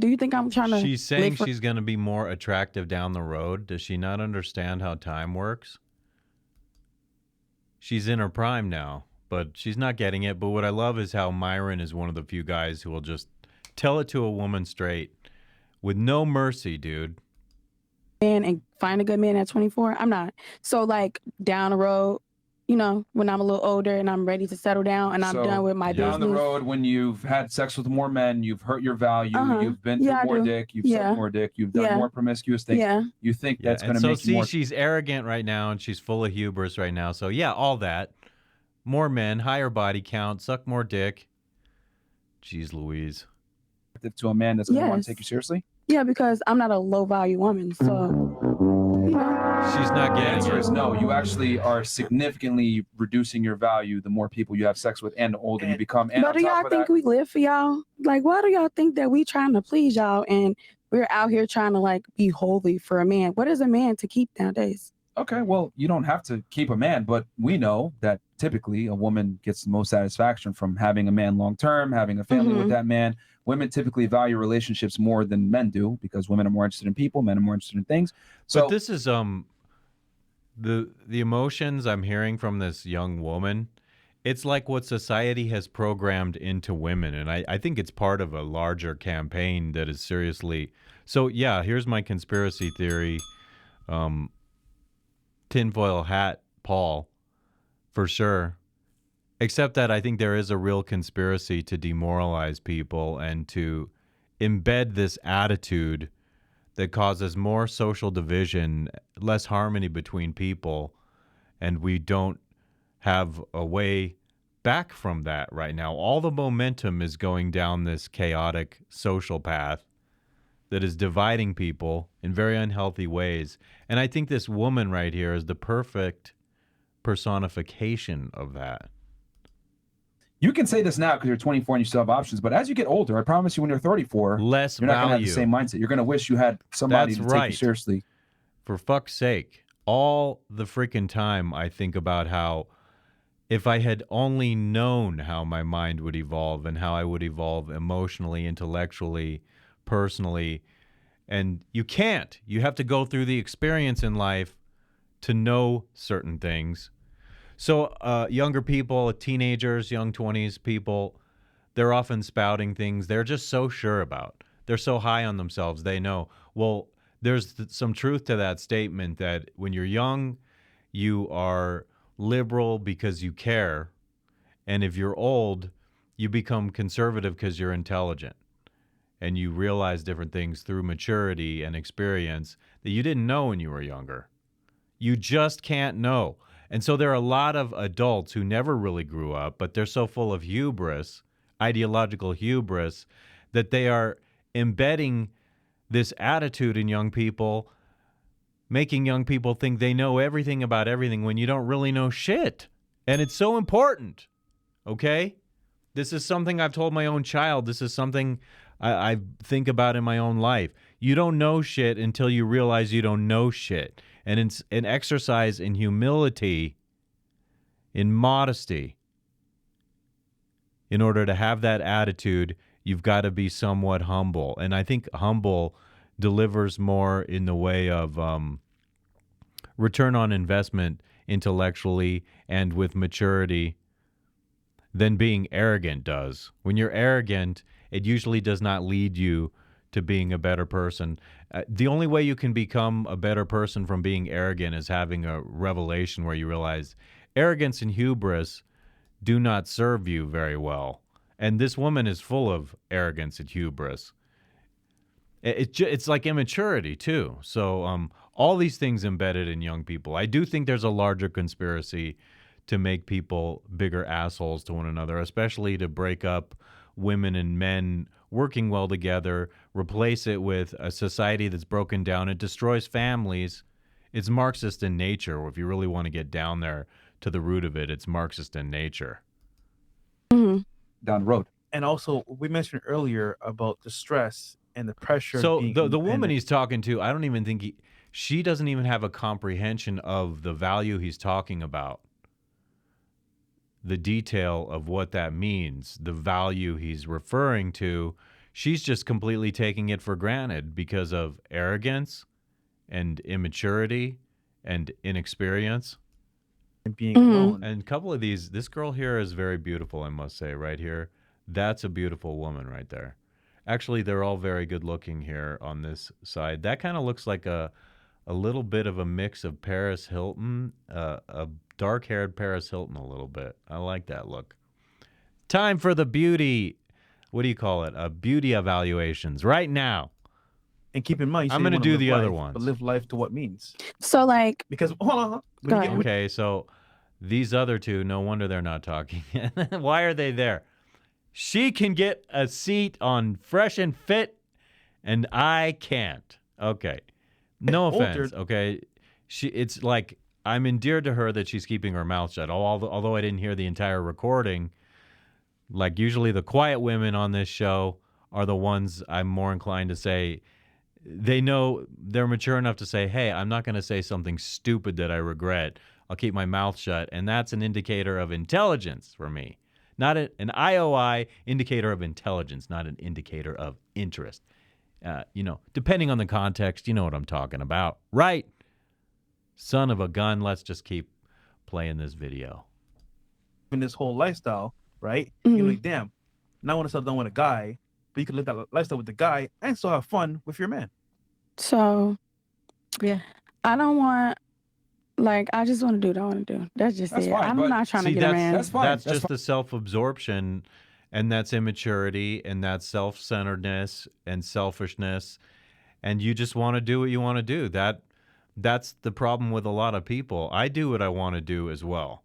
you think I'm trying to? She's saying live for- she's going to be more attractive down the road. Does she not understand how time works? She's in her prime now, but she's not getting it. But what I love is how Myron is one of the few guys who will just tell it to a woman straight with no mercy, dude. And find a good man at 24. I'm not. So like down the road, you know, when I'm a little older and I'm ready to settle down and I'm So, done with my down business. the road, when you've had sex with more men, you've hurt your value, you've been Yeah, I through more do. dick, you've Yeah. sucked more dick, you've done Yeah. more promiscuous things. Yeah. You think Yeah, that's going and to so make you more. she's arrogant right now, and she's full of hubris right now. So yeah, all that. More men, higher body count, suck more dick. Jeez Louise. To a man that's going to want Yes. to take you seriously? Yeah, because I'm not a low value woman. So She's not The getting answer it. is no. You actually are significantly reducing your value the more people you have sex with and the older you become. And but on do top y'all of think that, we live for y'all? Like, why do y'all think that we trying to please y'all and we're out here trying to like be holy for a man? What is a man to keep nowadays? okay, well, you don't have to keep a man, but we know that typically a woman gets the most satisfaction from having a man long term, having a family with that man. Women typically value relationships more than men do because women are more interested in people, men are more interested in things. So But this is the emotions I'm hearing from this young woman. It's like what society has programmed into women, and I think it's part of a larger campaign that is seriously. So yeah, here's my conspiracy theory. Tinfoil hat, Paul, for sure. Except that I think there is a real conspiracy to demoralize people and to embed this attitude that causes more social division, less harmony between people, and we don't have a way back from that right now. All the momentum is going down this chaotic social path that is dividing people in very unhealthy ways. And I think this woman right here is the perfect personification of that. you can say this now because you're 24 and you still have options, but as you get older, I promise you when you're 34, Less you're not going to have the value. same mindset. You're going to wish you had somebody That's to take right. you seriously. For fuck's sake, all the freaking time I think about how if I had only known how my mind would evolve and how I would evolve emotionally, intellectually, personally, and you can't. You have to go through the experience in life to know certain things. So younger people, teenagers, young 20s people, they're often spouting things they're just so sure about. They're so high on themselves. They know. Well, there's some truth to that statement that when you're young, you are liberal because you care. And if you're old, you become conservative because you're intelligent. And you realize different things through maturity and experience that you didn't know when you were younger. You just can't know. And so there are a lot of adults who never really grew up, but they're so full of hubris, ideological hubris, that they are embedding this attitude in young people making young people think they know everything about everything when you don't really know shit. And it's so important, okay? This is something I've told my own child. This is something I think about in my own life. You don't know shit until you realize you don't know shit. And it's an exercise in humility, in modesty. In order to have that attitude, you've got to be somewhat humble. And I think humble delivers more in the way of return on investment intellectually and with maturity than being arrogant does. When you're arrogant, it usually does not lead you to being a better person. The only way you can become a better person from being arrogant is having a revelation where you realize arrogance and hubris do not serve you very well. And this woman is full of arrogance and hubris. It's like immaturity, too. So all these things embedded in young people. I do think there's a larger conspiracy to make people bigger assholes to one another, especially to break up women and men working well together, replace it with a society that's broken down. It destroys families. It's Marxist in nature. If you really want to get down there to the root of it, it's Marxist in nature. Mm-hmm. Down the road. And also, we mentioned earlier about the stress and the pressure. So of being the woman independent. he's talking to, I don't even think she doesn't even have a comprehension of the value he's talking about. The detail of what that means, the value he's referring to, she's just completely taking it for granted because of arrogance and immaturity and inexperience. And being Mhm. alone. And a couple of these, this girl here is very beautiful, I must say, right here. That's a beautiful woman right there. Actually, they're all very good looking here on this side. That kind of looks like a little bit of a mix of Paris Hilton, a dark-haired Paris Hilton a little bit. I like that look. Time for the beauty, what do you call it? Beauty evaluations right now. And keep in mind, you I'm say you gonna wanna do live the other life, ones. but live life to what means? So, like, Because hold on, Go when you ahead. get, Okay, so these other two, no wonder they're not talking. Why are they there? She can get a seat on Fresh and Fit, and I can't. Okay. No offense, okay? It's like I'm endeared to her that she's keeping her mouth shut. Although I didn't hear the entire recording, like usually the quiet women on this show are the ones I'm more inclined to say they know they're mature enough to say, hey, I'm not going to say something stupid that I regret. I'll keep my mouth shut. And that's an indicator of intelligence for me. Not an IOI indicator of intelligence, not an indicator of interest. Depending on the context, you know what I'm talking about. Right? Son of a gun, let's just keep playing this video. in this whole lifestyle, right? Mhm. You're like, damn, now I want to settle down with a guy, but you can live that lifestyle with the guy and still have fun with your man. so, yeah, I don't want, like, I just want to do what I want to do. That's just That's it. fine, I'm but not trying to See, get a man. That's fine. That's That's just the self-absorption, and that's immaturity, and that's self-centeredness and selfishness, and you just want to do what you want to do. That's the problem with a lot of people. I do what I want to do as well,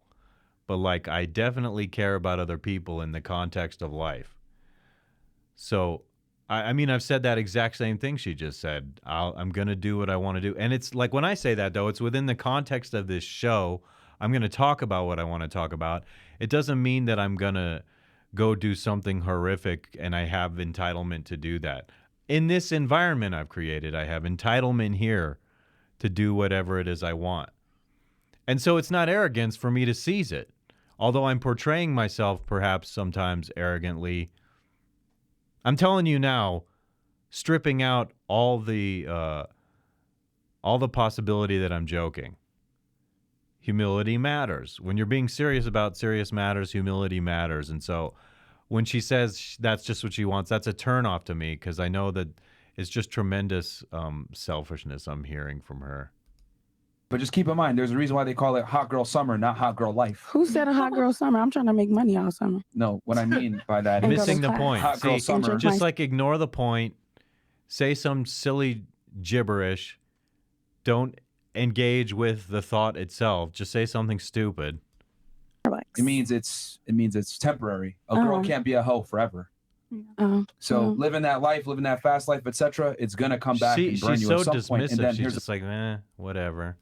but like I definitely care about other people in the context of life. So, I mean, I've said that exact same thing she just said. I'm going to do what I want to do. And it's like when I say that, though, it's within the context of this show. I'm going to talk about what I want to talk about. It doesn't mean that I'm going to go do something horrific and I have entitlement to do that. In this environment I've created, I have entitlement here to do whatever it is I want. And so it's not arrogance for me to seize it. Although I'm portraying myself perhaps sometimes arrogantly, I'm telling you now, stripping out all the possibility that I'm joking. Humility matters. When you're being serious about serious matters, humility matters. And so when she says that's just what she wants, that's a turnoff to me because I know that it's just tremendous selfishness I'm hearing from her. But just keep in mind, there's a reason why they call it hot girl summer, not hot girl life. Who said a hot girl summer? I'm trying to make money all summer. No, what I mean by that And is go to Missing the class. point. hot girl See, summer. Enjoy just my- like ignore the point, say some silly gibberish, don't engage with the thought itself, just say something stupid. It means it's temporary. A girl Uh-huh. can't be a hoe forever. So living that life, living that fast life, etc., it's gonna come back and burn she's you so at some point. And dismissive. then She's here's just like, whatever.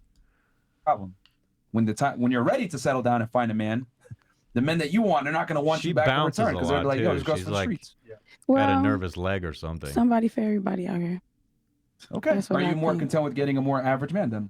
the problem: when you're ready to settle down and find a man, the men that you want, they're not gonna want She you back in bounces return a because they're lot, like, yo, too. this girl's She's for the like- streets. Had a nervous leg or something. Somebody for everybody out here. Okay. That's what Are I you more think. content with getting a more average man then?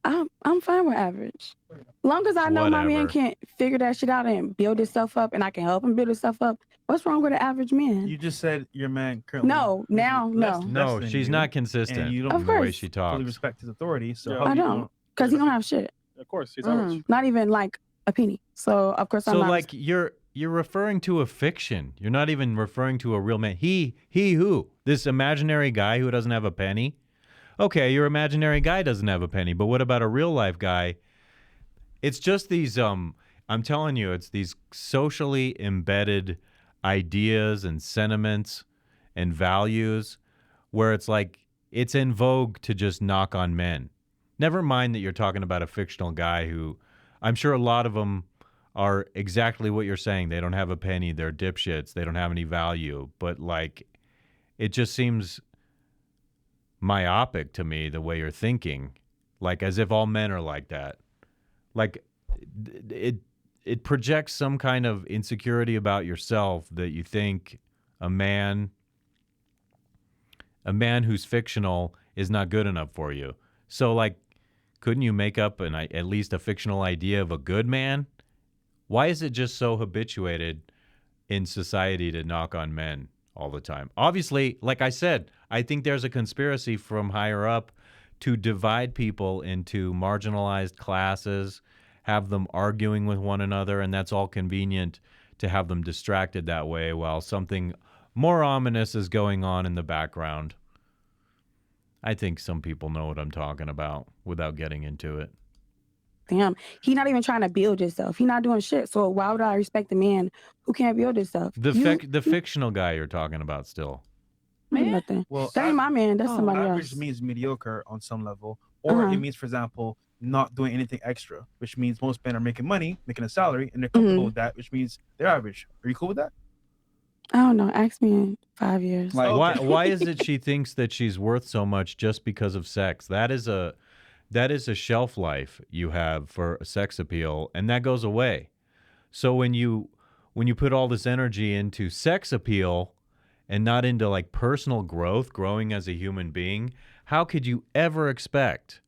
I'm fine with average. Long as I know my man Whatever. can't figure that shit out and build himself up and I can help him build himself up, what's wrong with an average man? You just said your man currently. No, now, no. No, than she's you, not consistent and you don't Of in the way course. she fully talks. respect his authority. So Yeah. how I do you don't. Because he don't have shit. Of course, he's average. Not even like a penny. So, of course, I'm So not. like you're referring to a fiction. You're not even referring to a real man. He who? This imaginary guy who doesn't have a penny? Okay, your imaginary guy doesn't have a penny, but what about a real life guy? It's just these I'm telling you, it's these socially embedded ideas and sentiments and values where it's like it's in vogue to just knock on men. Never mind that you're talking about a fictional guy who I'm sure a lot of them are exactly what you're saying. They don't have a penny. They're dipshits. They don't have any value. But like, it just seems myopic to me the way you're thinking, like as if all men are like that. Like it projects some kind of insecurity about yourself that you think a man who's fictional is not good enough for you. So like, couldn't you make up at least a fictional idea of a good man? Why is it just so habituated in society to knock on men all the time? Obviously, like I said, I think there's a conspiracy from higher up to divide people into marginalized classes, have them arguing with one another, and that's all convenient to have them distracted that way while something more ominous is going on in the background. I think some people know what I'm talking about without getting into it. Damn, he not even trying to build himself. He not doing shit. So why would I respect a man who can't build himself? The fictional guy you're talking about still. Nothing. Well, That ain't my man. That's somebody average else. means mediocre on some level, or it means, for example, not doing anything extra, which means most men are making money, making a salary, and they're comfortable with that, which means they're average. Are you cool with that? I don't know. Ask me in 5 years. Like, why is it she thinks that she's worth so much just because of sex? That is a shelf life you have for sex appeal, and that goes away. So when you put all this energy into sex appeal and not into like personal growth, growing as a human being, how could you ever expect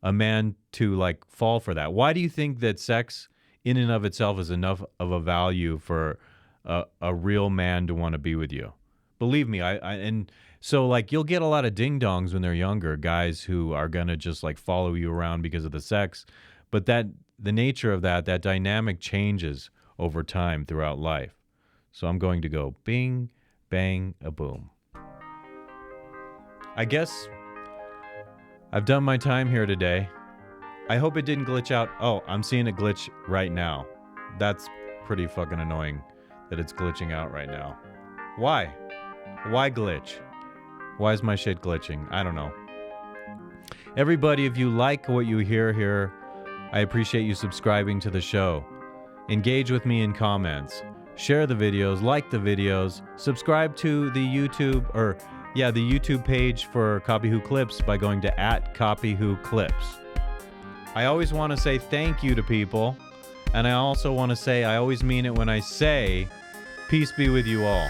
a man to like fall for that? Why do you think that sex in and of itself is enough of a value for a real man to want to be with you? Believe me, and so like you'll get a lot of ding dongs when they're younger, guys who are gonna just like follow you around because of the sex, but the nature of that dynamic changes over time throughout life. So I'm going to go bing, bang, a boom. I guess I've done my time here today. I hope it didn't glitch out. Oh, I'm seeing it glitch right now. That's pretty fucking annoying that it's glitching out right now. Why? Why glitch? Why is my shit glitching? I don't know. Everybody, if you like what you hear here, I appreciate you subscribing to the show. Engage with me in comments. Share the videos, like the videos, subscribe to the YouTube page for Copy Who Clips by going to @CopyWhoClips. I always want to say thank you to people, and I also want to say I always mean it when I say peace be with you all.